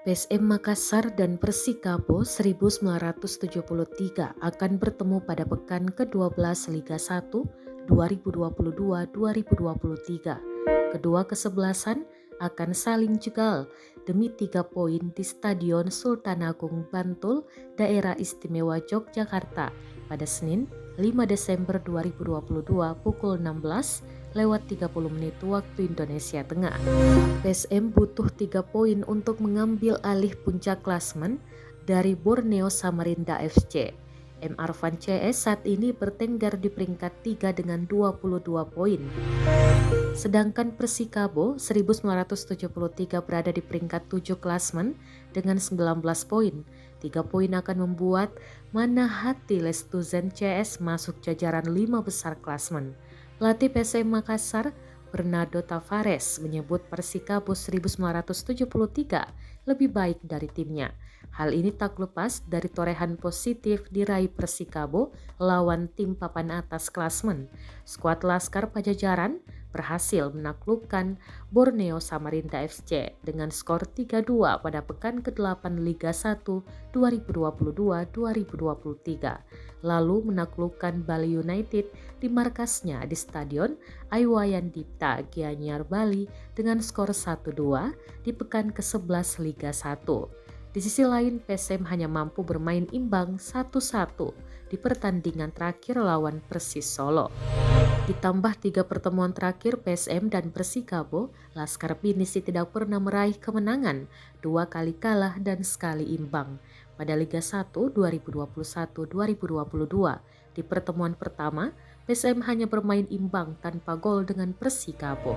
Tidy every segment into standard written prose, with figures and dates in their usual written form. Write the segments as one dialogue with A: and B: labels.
A: PSM Makassar dan Persikabo 1973 akan bertemu pada pekan ke-12 Liga 1 2022-2023. Kedua kesebelasan akan saling jegal demi 3 poin di Stadion Sultan Agung Bantul, Daerah Istimewa Yogyakarta pada Senin 5 Desember 2022 pukul 16:30 waktu Indonesia Tengah. PSM butuh 3 poin untuk mengambil alih puncak klasemen dari Borneo Samarinda FC. M. Arfan CS saat ini bertengger di peringkat 3 dengan 22 poin. Sedangkan Persikabo 1973 berada di peringkat 7 klasemen dengan 19 poin. 3 poin akan membuat Manahati Lestuzen CS masuk jajaran 5 besar klasemen. Pelatih PSM Makassar Bernardo Tavares menyebut Persikabo 1973 lebih baik dari timnya. Hal ini tak lepas dari torehan positif diraih Persikabo lawan tim papan atas klasemen. Skuad Laskar Pajajaran berhasil menaklukkan Borneo Samarinda FC dengan skor 3-2 pada pekan ke-8 Liga 1 2022-2023. Lalu menaklukkan Bali United di markasnya di Stadion Iwayan Dipta, Gianyar, Bali dengan skor 1-2 di pekan ke-11 Liga 1. Di sisi lain, PSM hanya mampu bermain imbang 1-1 di pertandingan terakhir lawan Persis Solo. Ditambah 3 pertemuan terakhir PSM dan Persikabo, Laskar Pinisi tidak pernah meraih kemenangan, 2 kali kalah dan sekali imbang. Pada Liga 1 2021-2022, di pertemuan pertama, PSM hanya bermain imbang tanpa gol dengan Persikabo.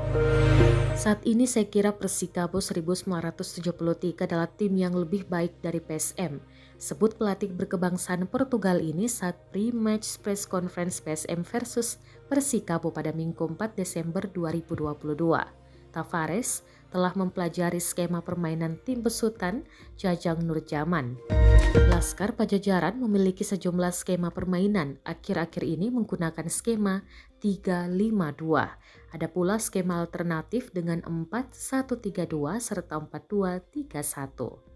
A: Saat ini saya kira Persikabo 1973 adalah tim yang lebih baik dari PSM. Sebut pelatih berkebangsaan Portugal ini saat pre-match press conference PSM versus Persikabo pada Minggu 4 Desember 2022. Tavares telah mempelajari skema permainan tim besutan Jajang Nurjaman. Laskar Pajajaran memiliki sejumlah skema permainan, akhir-akhir ini menggunakan skema 3-5-2. Ada pula skema alternatif dengan 4-1-3-2 serta 4-2-3-1.